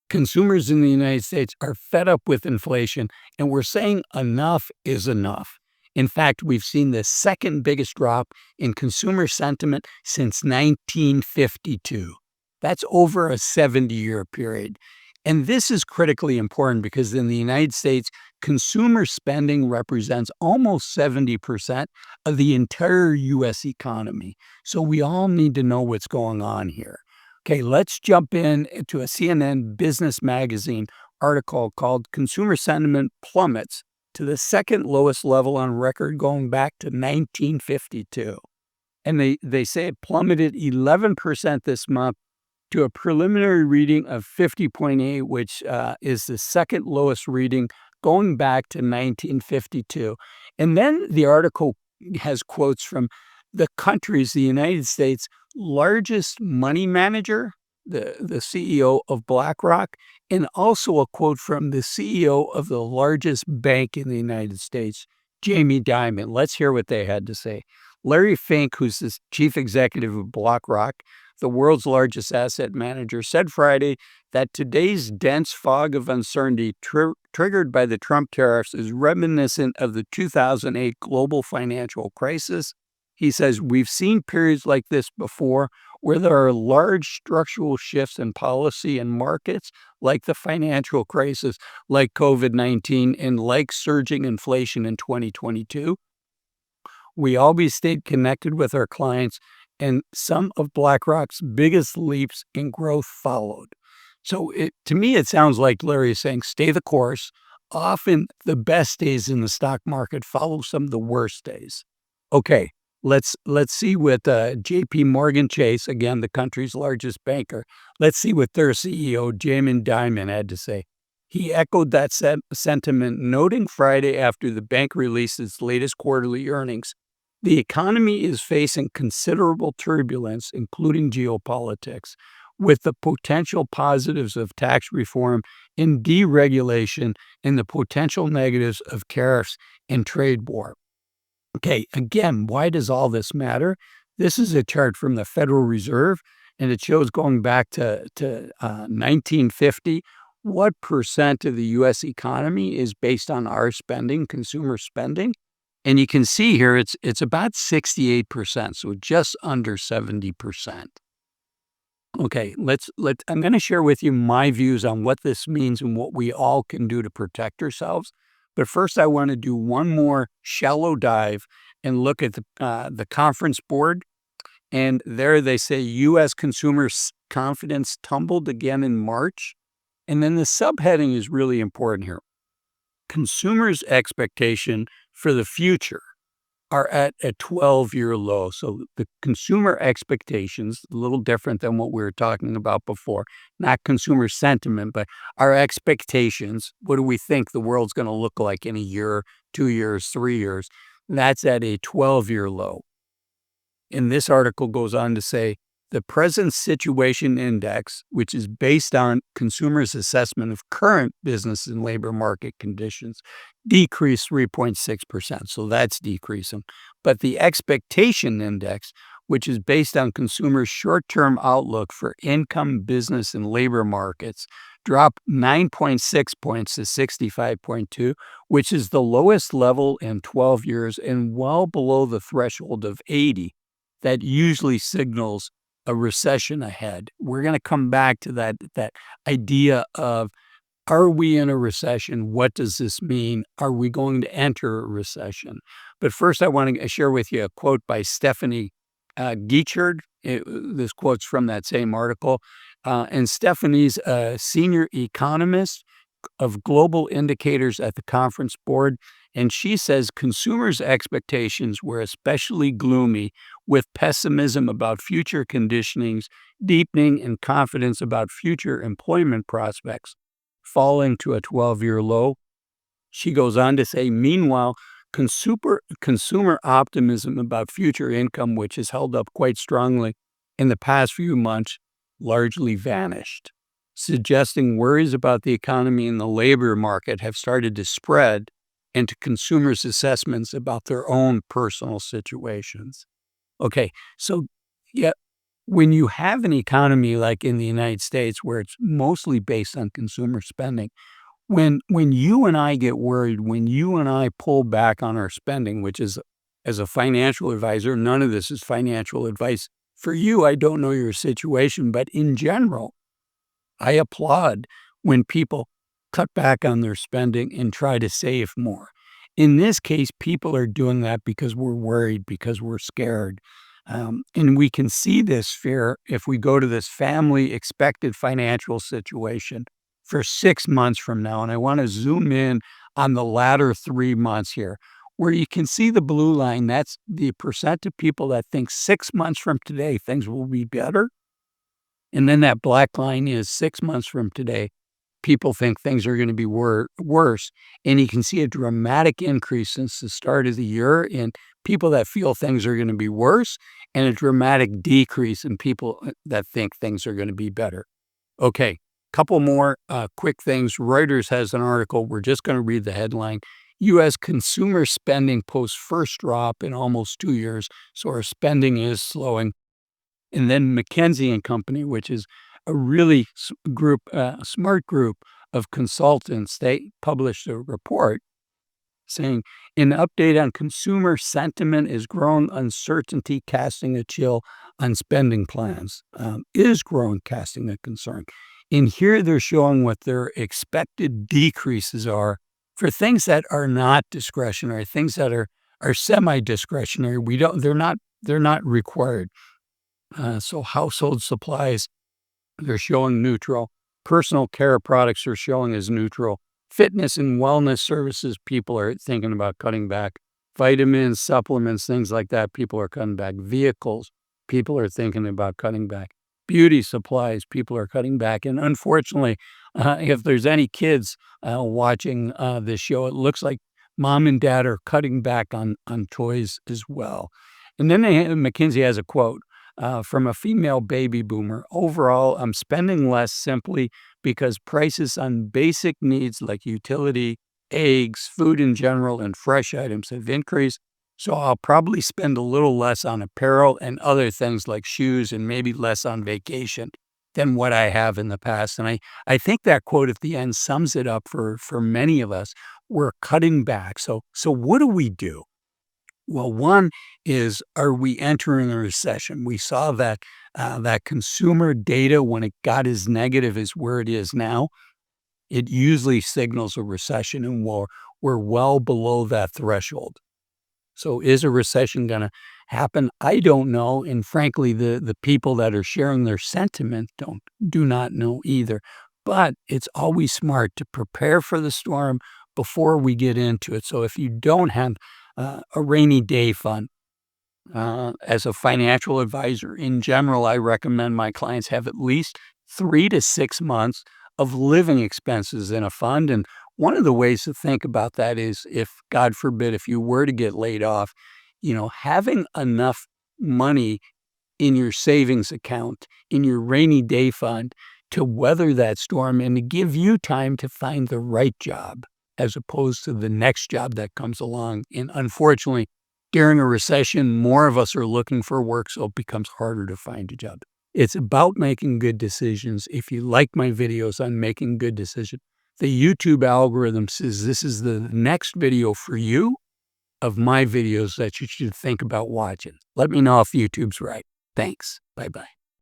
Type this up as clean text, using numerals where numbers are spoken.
Consumers in the United States are fed up with inflation, and we're saying enough is enough. In fact, we've seen the second biggest drop in consumer sentiment since 1952. That's over a 70-year period. And this is critically important because in the United States, consumer spending represents almost 70% of the entire US economy. So we all need to know what's going on here. Okay, let's jump into a CNN Business Magazine article called Consumer Sentiment Plummets to the second lowest level on record going back to 1952. And they say it plummeted 11% this month to a preliminary reading of 50.8, which is the second lowest reading going back to 1952. And then the article has quotes from the United States' largest money manager, the CEO of BlackRock, and also a quote from the CEO of the largest bank in the United States, Jamie Dimon. Let's hear what they had to say. Larry Fink, who's the chief executive of BlackRock, the world's largest asset manager, said Friday that today's dense fog of uncertainty triggered by the Trump tariffs is reminiscent of the 2008 global financial crisis. He says, we've seen periods like this before where there are large structural shifts in policy and markets, like the financial crisis, like COVID-19, and like surging inflation in 2022. We always stayed connected with our clients, and some of BlackRock's biggest leaps in growth followed. So to me, it sounds like Larry is saying, stay the course. Often the best days in the stock market follow some of the worst days. Okay, let's see what J.P. Morgan Chase, again, the country's largest banker, let's see what their CEO, Jamie Dimon, had to say. He echoed that sentiment, noting Friday after the bank released its latest quarterly earnings, the economy is facing considerable turbulence, including geopolitics, with the potential positives of tax reform and deregulation and the potential negatives of tariffs and trade war. Okay, again, why does all this matter? This is a chart from the Federal Reserve, and it shows going back to 1950, what percent of the U.S. economy is based on our spending, consumer spending. And you can see here it's about 68%, so just under 70%. Okay, I'm going to share with you my views on what this means and what we all can do to protect ourselves. But first, I want to do one more shallow dive and look at the conference board. And there they say U.S. consumer confidence tumbled again in March. And then the subheading is really important here. Consumers' expectation for the future are at a 12-year low. So the consumer expectations, a little different than what we were talking about before, not consumer sentiment, but our expectations. What do we think the world's going to look like in a year, 2 years, 3 years? That's at a 12-year low. And this article goes on to say, the Present Situation Index, which is based on consumers' assessment of current business and labor market conditions, decreased 3.6%. So that's decreasing. But the Expectation Index, which is based on consumers' short-term outlook for income, business, and labor markets, dropped 9.6 points to 65.2, which is the lowest level in 12 years and well below the threshold of 80 that usually signals a recession ahead. We're going to come back to that idea of, are we in a recession? What does this mean? Are we going to enter a recession? But first, I want to share with you a quote by Stephanie Geachard. This quote's from that same article. And Stephanie's a senior economist of global indicators at the conference board. And she says consumers' expectations were especially gloomy, with pessimism about future conditionings deepening and confidence about future employment prospects falling to a 12-year low. She goes on to say, meanwhile, consumer optimism about future income, which has held up quite strongly in the past few months, largely vanished, suggesting worries about the economy and the labor market have started to spread into consumers' assessments about their own personal situations. Okay, so yeah, when you have an economy like in the United States where it's mostly based on consumer spending, when you and I get worried, when you and I pull back on our spending, which is as a financial advisor, none of this is financial advice. For you, I don't know your situation, but in general, I applaud when people cut back on their spending and try to save more. In this case, people are doing that because we're worried, because we're scared. And we can see this fear if we go to this family expected financial situation for 6 months from now. And I want to zoom in on the latter 3 months here, where you can see the blue line. That's the percent of people that think 6 months from today things will be better. And then that black line is 6 months from today, people think things are going to be worse. And you can see a dramatic increase since the start of the year in people that feel things are going to be worse and a dramatic decrease in people that think things are going to be better. Okay, couple more quick things. Reuters has an article. We're just going to read the headline. U.S. consumer spending posts first drop in almost 2 years. So our spending is slowing. And then McKinsey and Company, which is a really smart group of consultants, they published a report saying, an update on consumer sentiment is growing uncertainty casting a chill on spending plans, is growing casting a concern. In here, they're showing what their expected decreases are for things that are not discretionary, things that are semi-discretionary. They're not required. So household supplies, they're showing neutral. Personal care products are showing as neutral. Fitness and wellness services, people are thinking about cutting back. Vitamins, supplements, things like that, people are cutting back. Vehicles, people are thinking about cutting back. Beauty supplies, people are cutting back. And unfortunately, if there's any kids watching this show, it looks like mom and dad are cutting back on toys as well. And then McKinsey has a quote from a female baby boomer. Overall, I'm spending less simply because prices on basic needs like utility, eggs, food in general, and fresh items have increased. So I'll probably spend a little less on apparel and other things like shoes and maybe less on vacation than what I have in the past. And I think that quote at the end sums it up for many of us. We're cutting back. So what do we do? Well, one is, are we entering a recession? We saw that that consumer data, when it got as negative as where it is now, it usually signals a recession, and we're well below that threshold. So is a recession going to happen? I don't know, and frankly, the people that are sharing their sentiment do not know either. But it's always smart to prepare for the storm before we get into it. So if you don't have a rainy day fund, as a financial advisor in general, I recommend my clients have at least 3 to 6 months of living expenses in a fund. And one of the ways to think about that is, if, God forbid, if you were to get laid off, having enough money in your savings account, in your rainy day fund, to weather that storm and to give you time to find the right job as opposed to the next job that comes along. And unfortunately, during a recession, more of us are looking for work, so it becomes harder to find a job. It's about making good decisions. If you like my videos on making good decisions, the YouTube algorithm says this is the next video for you of my videos that you should think about watching. Let me know if YouTube's right. Thanks. Bye-bye.